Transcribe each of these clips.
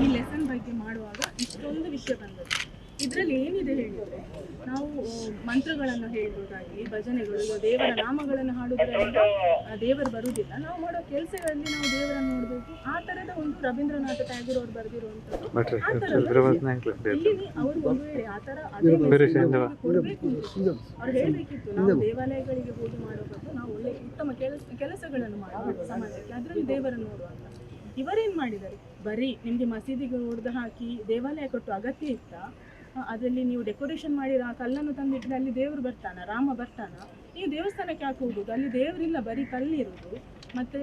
ಈ ಲೆಸನ್ ಬಗ್ಗೆ ಮಾಡುವಾಗ ಇಷ್ಟೊಂದು ವಿಷಯ ಬಂದದ್ದು. ಇದರಲ್ಲಿ ಏನಿದೆ ಹೇಳಿದರೆ, ನಾವು ಮಂತ್ರಗಳನ್ನು ಹೇಳುವುದಾಗಿ, ಭಜನೆಗಳು, ದೇವರ ನಾಮಗಳನ್ನು ಹಾಡುವುದರಿಂದ ದೇವರು ಬರುವುದಿಲ್ಲ. ನಾವು ಮಾಡೋ ಕೆಲಸಗಳಲ್ಲಿ ನಾವು ದೇವರನ್ನು ನೋಡಬೇಕು. ಆ ಥರದ ಒಂದು ರವೀಂದ್ರನಾಥ ಟ್ಯಾಗೋರ್ ಅವರು ಬರೆದಿರುವಂಥದ್ದು. ಆ ಥರದ ಇಲ್ಲಿ ಅವರು ಒಂದು ವೇಳೆ ಆ ಥರ ಕೊಡಬೇಕು, ಅವ್ರು ಹೇಳಬೇಕಿತ್ತು, ನಾವು ದೇವಾಲಯಗಳಿಗೆ ಹೋಗಿ ಮಾಡೋ ಬದಲು ನಾವು ಒಳ್ಳೆ ಉತ್ತಮ ಕೆಲಸಗಳನ್ನು ಮಾಡಬೇಕು ಸಮಾಜಕ್ಕೆ, ಅದರಲ್ಲಿ ದೇವರನ್ನು ನೋಡುವಂಥ. ಇವರೇನು ಮಾಡಿದ್ದಾರೆ, ಬರೀ ನಿಮಗೆ ಮಸೀದಿಗೆ ಹೊಡೆದು ಹಾಕಿ ದೇವಾಲಯ ಕೊಟ್ಟು ಅಗತ್ಯ ಇತ್ತ? ಅದರಲ್ಲಿ ನೀವು ಡೆಕೋರೇಷನ್ ಮಾಡಿರೋ ಆ ಕಲ್ಲನ್ನು ತಂದಿಟ್ಟರೆ ಅಲ್ಲಿ ದೇವರು ಬರ್ತಾನ, ರಾಮ ಬರ್ತಾನ? ನೀವು ದೇವಸ್ಥಾನಕ್ಕೆ ಯಾಕೆ ಹೋಗೋದು? ಅಲ್ಲಿ ದೇವರಿಲ್ಲ, ಬರೀ ಕಲ್ಲಿರೋದು. ಮತ್ತು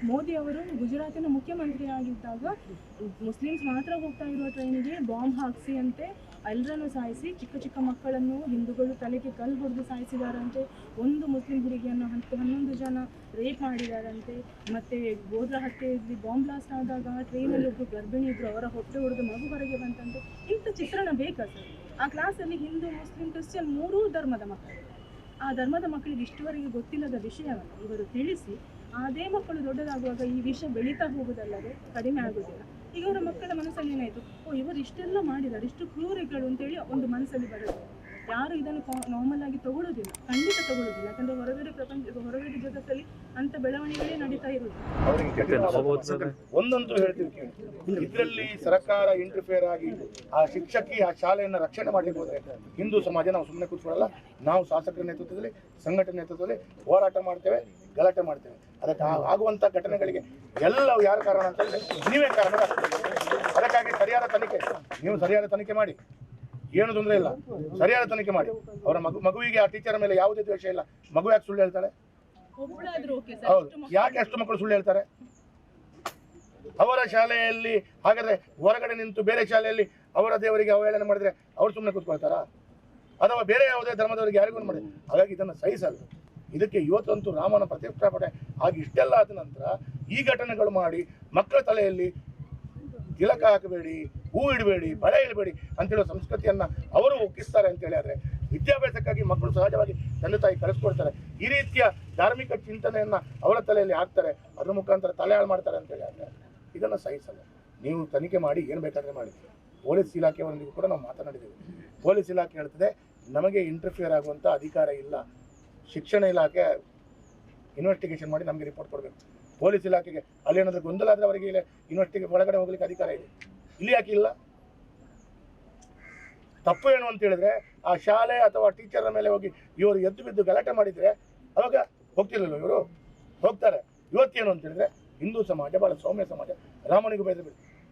ಮೋದಿ ಅವರು ಗುಜರಾತಿನ ಮುಖ್ಯಮಂತ್ರಿ ಆಗಿದ್ದಾಗ ಮುಸ್ಲಿಮ್ಸ್ ಮಾತ್ರ ಹೋಗ್ತಾ ಇರುವ ಟ್ರೈನಿಗೆ ಬಾಂಬ್ ಹಾಕಿಸಿ ಅಂತೆ ಎಲ್ಲರನ್ನು ಸಾಯಿಸಿ, ಚಿಕ್ಕ ಚಿಕ್ಕ ಮಕ್ಕಳನ್ನು ಹಿಂದೂಗಳು ತಲೆಗೆ ಕಲ್ಲು ಹೊಡೆದು ಸಾಯಿಸಿದಾರಂತೆ. ಒಂದು ಮುಸ್ಲಿಂ ಹುಡುಗಿಯನ್ನು 11 ಜನ ರೇಪ್ ಮಾಡಿದಾರಂತೆ. ಮತ್ತು ಗೋಧ್ರಾ ಹತ್ಯೆಯಲ್ಲಿ ಬಾಂಬ್ ಬ್ಲಾಸ್ಟ್ ಆದಾಗ ಟ್ರೈನಲ್ಲಿ ಒಬ್ಬರು ಗರ್ಭಿಣಿ ಇದ್ದರು, ಅವರ ಹೊಟ್ಟೆ ಹೊಡೆದು ಮಗು ಹೊರಗೆ ಬಂತಂತೆ. ಇಂಥ ಚಿತ್ರಣ ಬೇಕಾ ಸರ್? ಆ ಕ್ಲಾಸಲ್ಲಿ ಹಿಂದೂ, ಮುಸ್ಲಿಂ, ಕ್ರಿಶ್ಚಿಯನ್ 3 ಧರ್ಮದ ಮಕ್ಕಳು. ಆ ಧರ್ಮದ ಮಕ್ಕಳಿಗೆ ಇಷ್ಟುವರೆಗೆ ಗೊತ್ತಿಲ್ಲದ ವಿಷಯವನ್ನು ಇವರು ತಿಳಿಸಿ, ಅದೇ ಮಕ್ಕಳು ದೊಡ್ಡದಾಗುವಾಗ ಈ ವಿಷಯ ಬೆಳೀತಾ ಹೋಗೋದಲ್ಲದೆ ಕಡಿಮೆ ಆಗೋದಿಲ್ಲ. ಈಗ ಅವರ ಮಕ್ಕಳ ಮನಸ್ಸಲ್ಲಿ ಏನಾಯಿತು, ಇವರು ಇಷ್ಟೆಲ್ಲ ಮಾಡಿದ್ದಾರೆ, ಇಷ್ಟು ಕ್ರೂರಿಗಳು ಅಂತೇಳಿ ಒಂದು ಮನಸ್ಸಲ್ಲಿ ಬರೋದು. ಯಾರು ಇದನ್ನು ನಾರ್ಮಲ್ ಆಗಿ ತಗೊಳ್ಳೋದಿಲ್ಲ, ಖಂಡಿತ ತಗೊಳ್ಳೋದಿಲ್ಲ. ಯಾಕಂದರೆ ಹೊರಗಡೆ ಜಗತ್ತಲ್ಲಿ ಅಂಥ ಬೆಳವಣಿಗೆಗಳೇ ನಡೀತಾ ಇರೋದು. ಒಂದಂತೂ ಹೇಳ್ತೀವಿ ಕೇಳಿ, ಇದರಲ್ಲಿ ಸರ್ಕಾರ ಇಂಟರ್ಫಿಯರ್ ಆಗಿ ಆ ಶಿಕ್ಷಕಿ ಆ ಶಾಲೆಯನ್ನು ರಕ್ಷಣೆ ಮಾಡಲಿಕ್ಕೆ ಹೋದರೆ ಹಿಂದೂ ಸಮಾಜ ನಾವು ಸುಮ್ಮನೆ ಕೂತ್ಕೊಳ್ಳಲ್ಲ. ನಾವು ಶಾಸಕರ ನೇತೃತ್ವದಲ್ಲಿ, ಸಂಘಟನೆ ನೇತೃತ್ವದಲ್ಲಿ ಹೋರಾಟ ಮಾಡ್ತೇವೆ, ಗಲಾಟೆ ಮಾಡ್ತೇವೆ. ಅದಕ್ಕೆ ಆಗುವಂಥ ಘಟನೆಗಳಿಗೆ ಎಲ್ಲವೂ ಯಾರು ಕಾರಣ ಅಂತ ನೀವೇ ಕಾರಣ. ಅದಕ್ಕಾಗಿ ಸರಿಯಾದ ತನಿಖೆ, ನೀವು ಸರಿಯಾದ ತನಿಖೆ ಮಾಡಿ, ಏನು ತೊಂದರೆ ಇಲ್ಲ, ಸರಿಯಾದ ತನಿಖೆ ಮಾಡಿ. ಅವರ ಮಗುವಿಗೆ ಆ ಟೀಚರ್ ಮೇಲೆ ಯಾವುದೇ ದ್ವೇಷ ಇಲ್ಲ. ಮಗು ಯಾಕೆ ಸುಳ್ಳು ಹೇಳ್ತಾಳೆ? ಹೌದು, ಯಾಕೆ ಅಷ್ಟು ಮಕ್ಕಳು ಸುಳ್ಳು ಹೇಳ್ತಾರೆ? ಅವರ ಶಾಲೆಯಲ್ಲಿ ಹಾಗಾದ್ರೆ ಹೊರಗಡೆ ನಿಂತು ಬೇರೆ ಶಾಲೆಯಲ್ಲಿ ಅವರ ದೇವರಿಗೆ ಅವಹೇಳನ ಮಾಡಿದ್ರೆ ಅವ್ರು ಸುಮ್ಮನೆ ಕೂತ್ಕೊಳ್ತಾರಾ? ಅಥವಾ ಬೇರೆ ಯಾವುದೇ ಧರ್ಮದವರಿಗೆ ಯಾರಿಗೂ ಮಾಡಿ? ಹಾಗಾಗಿ ಇದನ್ನು ಸಹಿಸಲ್ಲ. ಇದಕ್ಕೆ ಇವತ್ತಂತೂ ರಾಮನ ಪ್ರತಿಷ್ಠಾಪನೆ ಆಗಿ ಇಷ್ಟೆಲ್ಲ ಆದ ನಂತರ ಈ ಘಟನೆಗಳು ಮಾಡಿ ಮಕ್ಕಳ ತಲೆಯಲ್ಲಿ ತಿಲಕ ಹಾಕಬೇಡಿ, ಹೂ ಇಡಬೇಡಿ, ಬಳೆ ಇಡಬೇಡಿ ಅಂತೇಳೋ ಸಂಸ್ಕೃತಿಯನ್ನು ಅವರು ಒಕ್ಕಿಸ್ತಾರೆ ಅಂತೇಳಿ. ಆದರೆ ವಿದ್ಯಾಭ್ಯಾಸಕ್ಕಾಗಿ ಮಕ್ಕಳು ಸಹಜವಾಗಿ ತಂದೆ ತಾಯಿ ಕಳಿಸ್ಕೊಡ್ತಾರೆ. ಈ ರೀತಿಯ ಧಾರ್ಮಿಕ ಚಿಂತನೆಯನ್ನು ಅವರ ತಲೆಯಲ್ಲಿ ಹಾಕ್ತಾರೆ, ಅದ್ರ ಮುಖಾಂತರ ತಲೆ ಹಾಳು ಮಾಡ್ತಾರೆ ಅಂತೇಳಿ. ಆದರೆ ಇದನ್ನು ಸಹಿಸಲ್ಲ. ನೀವು ತನಿಖೆ ಮಾಡಿ, ಏನು ಬೇಕಾದರೆ ಮಾಡಿ. ಪೊಲೀಸ್ ಇಲಾಖೆಯವರೊಂದಿಗೂ ಕೂಡ ನಾವು ಮಾತನಾಡಿದ್ದೇವೆ. ಪೊಲೀಸ್ ಇಲಾಖೆ ಹೇಳ್ತದೆ ನಮಗೆ ಇಂಟರ್ಫಿಯರ್ ಆಗುವಂಥ ಅಧಿಕಾರ ಇಲ್ಲ. ಶಿಕ್ಷಣ ಇಲಾಖೆ ಇನ್ವೆಸ್ಟಿಗೇಷನ್ ಮಾಡಿ ನಮಗೆ ರಿಪೋರ್ಟ್ ಕೊಡಬೇಕು. ಪೊಲೀಸ್ ಇಲಾಖೆಗೆ ಅಲ್ಲಿ ಏನಾದರೂ ಗೊಂದಲ ಆದರೆ ಅವರಿಗೆ ಇನ್ವೆಸ್ಟಿಗೇಷನ್ ಒಳಗಡೆ ಹೋಗ್ಲಿಕ್ಕೆ ಅಧಿಕಾರ ಇದೆ. ಇಲ್ಲಿ ಯಾಕೆ ಇಲ್ಲ? ತಪ್ಪು ಏನು ಅಂತ ಹೇಳಿದ್ರೆ, ಆ ಶಾಲೆ ಅಥವಾ ಟೀಚರ್ನ ಮೇಲೆ ಹೋಗಿ ಇವರು ಎದ್ದು ಬಿದ್ದು ಗಲಾಟೆ ಮಾಡಿದರೆ ಅವಾಗ ಹೋಗ್ತಿರಲಿಲ್ಲ, ಇವರು ಹೋಗ್ತಾರೆ. ಇವತ್ತೇನು ಅಂತ ಹೇಳಿದ್ರೆ, ಹಿಂದೂ ಸಮಾಜ ಭಾಳ ಸೌಮ್ಯ ಸಮಾಜ, ರಾಮನಿಗೂ ಬೇರೆ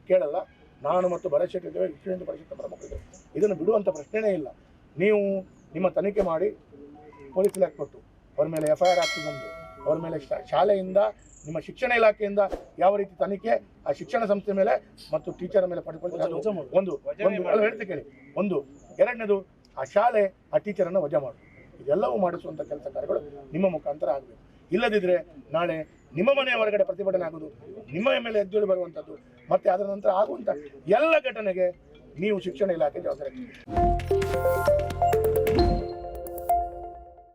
ಕೇಳಲ್ಲ. ನಾನು ಮತ್ತು ಭರತ್ ಶೆಟ್ಟಿ ಇದ್ದೇವೆ, ವಿಶ್ವ ಹಿಂದೂ ಪರಿಷತ್ ಪ್ರಮುಖರಿದ್ದೇವೆ. ಇದನ್ನು ಬಿಡುವಂಥ ಪ್ರಶ್ನೆನೇ ಇಲ್ಲ. ನೀವು ನಿಮ್ಮ ತನಿಖೆ ಮಾಡಿ ಪೊಲೀಸ್ ಇಲಾಖೆ ಕೊಟ್ಟು ಅವ್ರ ಮೇಲೆ FIR ಹಾಕಿ ಬಂದು ಅವ್ರ ಮೇಲೆ ಶಾಲೆಯಿಂದ, ನಿಮ್ಮ ಶಿಕ್ಷಣ ಇಲಾಖೆಯಿಂದ ಯಾವ ರೀತಿ ತನಿಖೆ ಆ ಶಿಕ್ಷಣ ಸಂಸ್ಥೆ ಮೇಲೆ ಮತ್ತು ಟೀಚರ್ ಮೇಲೆ ಪಡ್ಕೊಳ್ತಾರೆ. ಒಂದು ಹೇಳ್ತೆ ಕೇಳಿ. ಒಂದು ಎರಡನೇದು, ಆ ಶಾಲೆ ಆ ಟೀಚರನ್ನು ವಜಾ ಮಾಡೋದು. ಇದೆಲ್ಲವೂ ಮಾಡಿಸುವಂಥ ಕೆಲಸ ಕಾರ್ಯಗಳು ನಿಮ್ಮ ಮುಖಾಂತರ ಆಗಬೇಕು. ಇಲ್ಲದಿದ್ದರೆ ನಾಳೆ ನಿಮ್ಮ ಮನೆಯ ಹೊರಗಡೆ ಪ್ರತಿಭಟನೆ ಆಗೋದು, ನಿಮ್ಮ ಮೇಲೆ ಎದ್ದೇಳಿ ಬರುವಂಥದ್ದು, ಮತ್ತು ಅದರ ನಂತರ ಆಗುವಂಥ ಎಲ್ಲ ಘಟನೆಗೆ ನೀವು ಶಿಕ್ಷಣ ಇಲಾಖೆ ಜವಾಬ್ದಾರಿ.